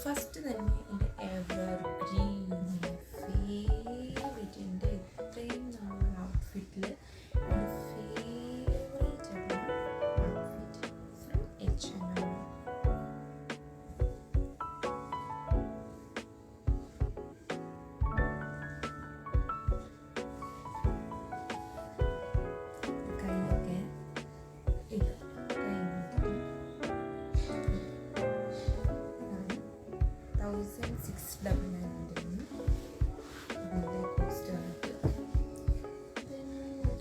First തന്നെ എൻ്റെ evergreen favourite, എൻ്റെ ഇത്രയും നാളുള്ള ഔട്ട്ഫിറ്റിൽ എൻ്റെ ഫേവറേറ്റ് ആയിട്ടുള്ള ഔട്ട്ഫിറ്റ് ഫ്രം H&M. കൈയൊക്കെ ഇത് കൈ 1699 ഇതിൻ്റെ കോസ്റ്റ് വന്നിട്ട്.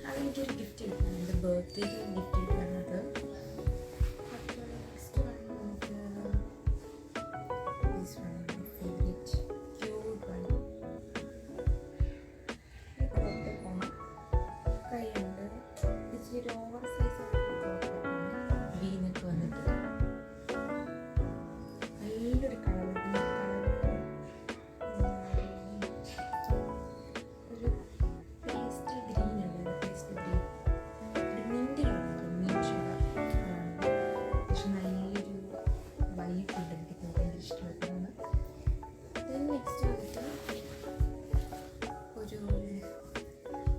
അതെനിക്കൊരു ഗിഫ്റ്റ് കിട്ടണം, എൻ്റെ ബർത്ത്ഡേക്ക് ഗിഫ്റ്റ് കിട്ടണത്. അപ്പോൾ നെക്സ്റ്റ് വൺ നമുക്ക് this one my favourite cute one. ക്രോപ്പൊക്കെയാണ്, കൈയുണ്ട്, ഇച്ചിരി ഓവർ സൈസ് ക്രോപ്പൊക്കെയാണ്, വീനൊക്കെ വന്നിട്ട് നല്ലൊരു കളർ.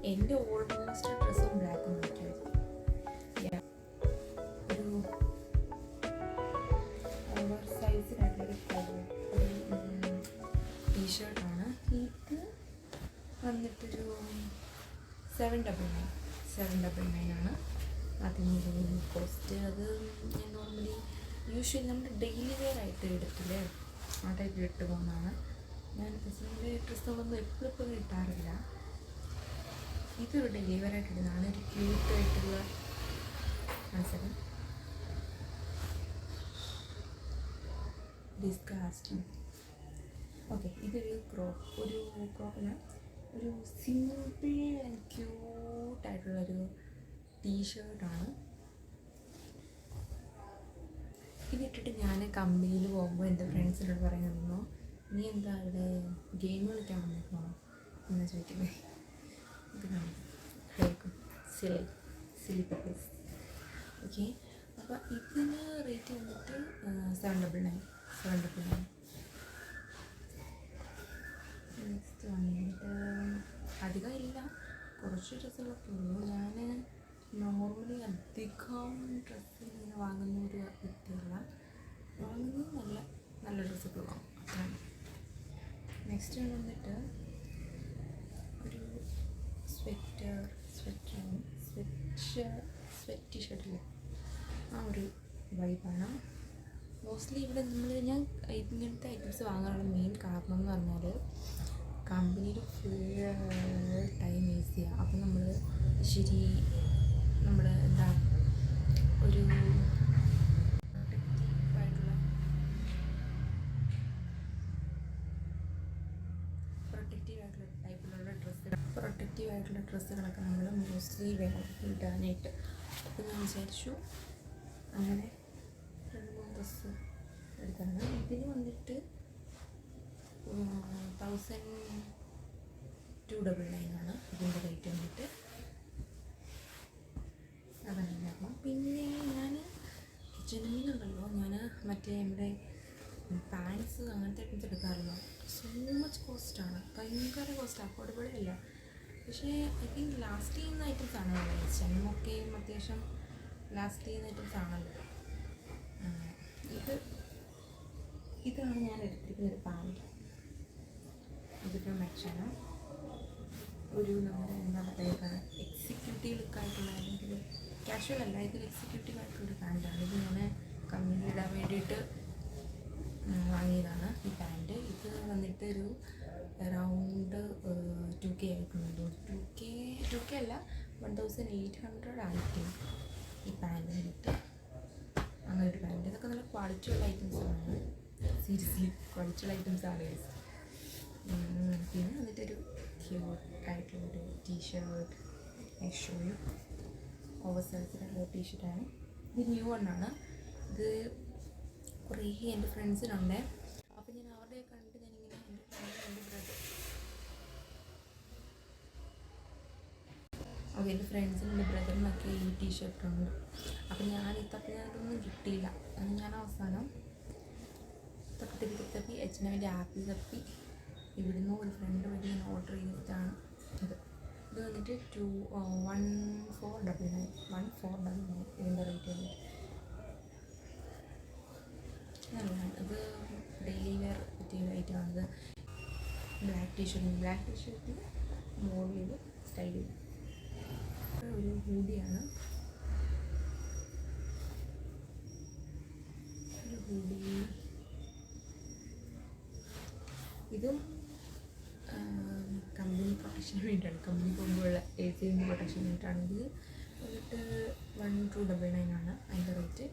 എൻ്റെ ഓൾമോസ്റ്റ് ഡ്രസ്സും ബ്ലാക്ക് ആൻഡ് വൈറ്റ് ആയിരുന്നു. ഒരു ഓവർ സൈസിനായിട്ടുള്ളൊരു ടീഷർട്ടാണ് ഇത്. വന്നിട്ടൊരു 799 ആണ് അതിൻ്റെ കോസ്റ്റ്. അത് ഞാൻ നോർമലി യൂഷ്വലി നമ്മുടെ ഡെയിലി വെയർ ആയിട്ട് എടുത്തില്ലേ, ആ ടൈപ്പിൽ ഇട്ട് പോകുന്നതാണ്. ഞാൻ എൻ്റെ ഡ്രസ്സുകളൊന്നും എപ്പോഴും ഇട്ടാറില്ല. ഇതൊരു ഡെലിവറി ആയിട്ട് ഇടുന്നതാണ്, ഒരു ക്യൂട്ടായിട്ടുള്ള മത്സരം. ഡിസ്കാസ്റ്റിംഗ്. ഓക്കെ, ഇതൊരു ക്രോപ്പല്ല, ഒരു സിമ്പിൾ ആൻഡ് ക്യൂട്ടായിട്ടുള്ളൊരു ടീഷർട്ടാണ്. ഇതിട്ടിട്ട് ഞാൻ കമ്പനിയിൽ പോകുമ്പോൾ എൻ്റെ ഫ്രണ്ട്സിനോട് പറയുന്നു, നീ എന്താ ഇവിടെ ഗെയിം കളിക്കാൻ വന്നിരുന്നോ എന്നാ ചോദിക്കുന്നത്. ഇത് കേൾക്കും സിലി പപ്പീസ്. ഓക്കെ, അപ്പോൾ ഇതിന് റേറ്റ് വന്നിട്ട് 799. നെക്സ്റ്റ് വന്നിട്ട് അധികം ഇല്ല, കുറച്ച് ഡ്രസ്സുകളൊക്കെ ഉള്ളൂ. ഞാൻ നോർമലി അധികം ഡ്രസ്സ് ഇങ്ങനെ വാങ്ങുന്ന ഒരു വ്യക്തിയല്ല, വാങ്ങുന്നത് നല്ല ഡ്രസ്സൊക്കെ വാങ്ങും, അതാണ്. നെക്സ്റ്റ് വന്നിട്ട് ഒരു സ്വെറ്റ് ഷർട്ടില്ലേ, ആ ഒരു വൈബാണ്. മോസ്റ്റ്ലി ഇവിടെ ഞാൻ ഇങ്ങനത്തെ ഐറ്റംസ് വാങ്ങാനുള്ള മെയിൻ കാരണം എന്ന് പറഞ്ഞാൽ കമ്പനിയിൽ ഫുൾ ടൈം വേസ്റ്റ് ചെയ്യുക. അപ്പം നമ്മൾ ശരി നമ്മുടെ എന്താ ഒരു പ്രൊട്ടക്റ്റീവ് ആയിട്ടുള്ള ഡ്രസ്സുകളൊക്കെ നമ്മൾ മോസ്റ്റ്ലി വേണം ഇടാനായിട്ട്. അപ്പോൾ ഞാൻ വിചാരിച്ചു അങ്ങനെ 2-3 ഡ്രസ്സ് എടുത്താണ്. ഇതിന് വന്നിട്ട് 1299 ആണ് ഇതിൻ്റെ റേറ്റ് വന്നിട്ട്. അതാണ്. പിന്നെ ഞാൻ H&Mന്നുണ്ടല്ലോ, ഞാൻ മറ്റേ നമ്മുടെ പാൻസ് അങ്ങനത്തെ ഐറ്റംസ് എടുക്കാറില്ല. സോ മച്ച് കോസ്റ്റാണ്, ഭയങ്കര കോസ്റ്റ്, അഫോർഡബിളേ അല്ല. പക്ഷേ ഐ തിങ്ക് ലാസ്റ്റ് ചെയ്യുന്ന ഐറ്റംസ് ആണല്ലോ H&M ഒക്കെ, അത്യാവശ്യം ലാസ്റ്റ് ചെയ്യുന്ന ഐറ്റംസ് ആണല്ലോ. ഇതാണ് ഞാൻ എടുത്തിരിക്കുന്ന ഒരു പാൻറ്റ്. ഇതിപ്പോൾ മെച്ചാണ് ഒരു നമ്മുടെ എന്താ പറയുക എക്സിക്യൂട്ടീവ് ലുക്കായിട്ടുള്ള, അല്ലെങ്കിൽ കാഷ്വൽ അല്ല, ഇത് എക്സിക്യൂട്ടീവ് ആയിട്ടുള്ളൊരു പാൻറ്റാണ്. ഇത് ഞാൻ കമ്പനി ഇടാൻ വേണ്ടിയിട്ട് വാങ്ങിയതാണ് ഈ പാൻറ്റ്. ഇത് വന്നിട്ട് ഒരു അറൗണ്ട് 2K ആയിട്ടുണ്ട്. 2K അല്ല, 1800 ആയിരിക്കും ഈ പാൻറ്റ് വന്നിട്ട്. അങ്ങനെ ഒരു പാൻറ്റ്. ഇതൊക്കെ നല്ല ക്വാളിറ്റിയുള്ള ഐറ്റംസാണ്, സീരിയസ്ലി ക്വാളിറ്റിയുള്ള ഐറ്റംസാണ്. പിന്നെ വന്നിട്ടൊരു ക്യൂട്ടായിട്ടുള്ളൊരു ടീഷർട്ട്, ഷോയും ഓവർ സൈസിലുള്ള ടീഷർട്ടാണ്. ഇത് ന്യൂ വണ്ണാണ്. ഇത് കുറേ എൻ്റെ ഫ്രണ്ട്സിനുണ്ട്. അപ്പോൾ ഞാൻ അവരുടെ കണ്ടിട്ട് ഞാനിങ്ങനെ എൻ്റെ ഫ്രണ്ട്സിനും എൻ്റെ ബ്രദറിനൊക്കെ ഈ ടീഷർട്ടുണ്ട്. അപ്പോൾ ഞാനതൊന്നും കിട്ടിയില്ല. ഞാൻ അവസാനം തപ്പി കൊച്ചിന് വേണ്ടി ആപ്പിൾ തപ്പി ഇവിടുന്ന് ഒരു ഫ്രണ്ട് വഴി ഞാൻ ഓർഡർ ചെയ്തിട്ടാണ് ഇത് വന്നിട്ട് 1499 ഇതിൻ്റെ റേറ്റ് വന്നിട്ട് നല്ലതാണ്. ഇത് ഡെയിലി വെയർ പറ്റിയ ഐറ്റമാണിത്. ബ്ലാക്ക് ടീഷർട്ട് മോഡ് ചെയ്ത് സ്റ്റൈൽ ചെയ്ത് ഒരു ഹൂഡിയാണ്. ഇതും കമ്പനി പ്രൊട്ടക്ഷന് വേണ്ടിയിട്ടാണ്, കമ്പനി പോകുമ്പോഴുള്ള AC പ്രൊട്ടക്ഷന് വേണ്ടിയിട്ടാണ്. ഇത് വന്നിട്ട് 1299 ആണ് അതിൻ്റെ റേറ്റ്.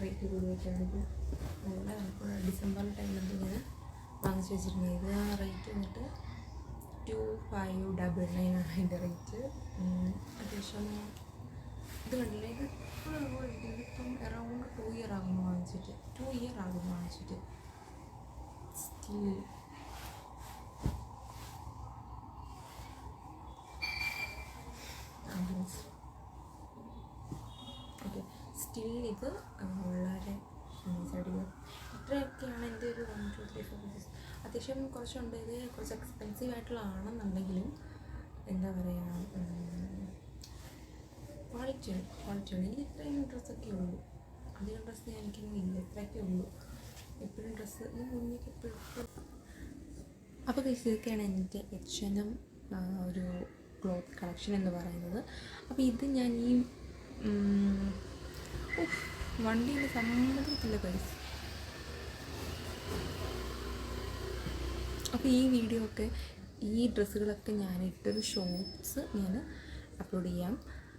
റേറ്റ് കൂടുതലായിട്ടാണിത്. നല്ല നമുക്ക് ഡിസംബർ ടൈമിൽ ഇങ്ങനെ വാങ്ങിച്ച് വെച്ചിരുന്നത്. ഇത് ആ റേറ്റ് വന്നിട്ട് 2599 ആണ് അതിൻ്റെ റേറ്റ്. അത്യാവശ്യം ഇത് കണ്ടില്ലേ, ഇത് ഇതിപ്പം അറൗണ്ട് 2 ഇയർ ആകുന്നു വാങ്ങിച്ചിട്ട്. സ്റ്റിൽ ഇത് വളരെ നൈസായിട്ട് ഇത്രയൊക്കെയാണ് എൻ്റെ ഒരു 1 2 3 4 5 അത്യാവശ്യം കുറച്ചുണ്ട്. ഇത് കുറച്ച് എക്സ്പെൻസീവ് ആയിട്ടുള്ളതാണെന്നുണ്ടെങ്കിലും എന്താ പറയുക, ക്വാളിറ്റിയാണ്. ഇത് ഇത്രയും ഡ്രസ്സൊക്കെ ഉള്ളൂ, അധികം ഡ്രസ്സ് എനിക്കൊന്നും ഇല്ല, ഇത്രയൊക്കെ ഉള്ളൂ. എപ്പോഴും ഡ്രസ്സ് ഈ മുന്നിലേക്ക് എപ്പോഴും. അപ്പോൾ ഇതൊക്കെയാണ് എൻ്റെ H&M ഒരു ക്ലോത്ത് കളക്ഷൻ എന്ന് പറയുന്നത്. അപ്പോൾ ഇത് ഞാൻ ഈ വണ്ടിയിൽ സമ്മതിക്കില്ല ഗൈസ്. അപ്പോൾ ഈ വീഡിയോ ഒക്കെ, ഈ ഡ്രസ്സുകളൊക്കെ ഞാനിട്ടൊരു ഷോർട്സ് ഞാൻ അപ്ലോഡ് ചെയ്യാം.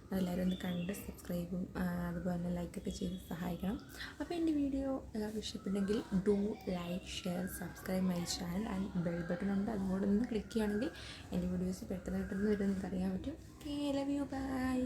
അതെല്ലാവരും ഒന്ന് കണ്ട് സബ്സ്ക്രൈബും അതുപോലെ തന്നെ ലൈക്കൊക്കെ ചെയ്ത് സഹായിക്കണം. അപ്പോൾ എൻ്റെ വീഡിയോ എല്ലാവർക്കും ഇഷ്ടപ്പെട്ടെങ്കിൽ do like, share, subscribe my channel and bell button ഉണ്ട്, അതുകൂടെ ഒന്ന് ക്ലിക്ക് ചെയ്യുകയാണെങ്കിൽ എൻ്റെ വീഡിയോസ് പെട്ടെന്ന് വരുന്നത് നിങ്ങൾക്ക് അറിയാൻ പറ്റും. Okay, love you, by.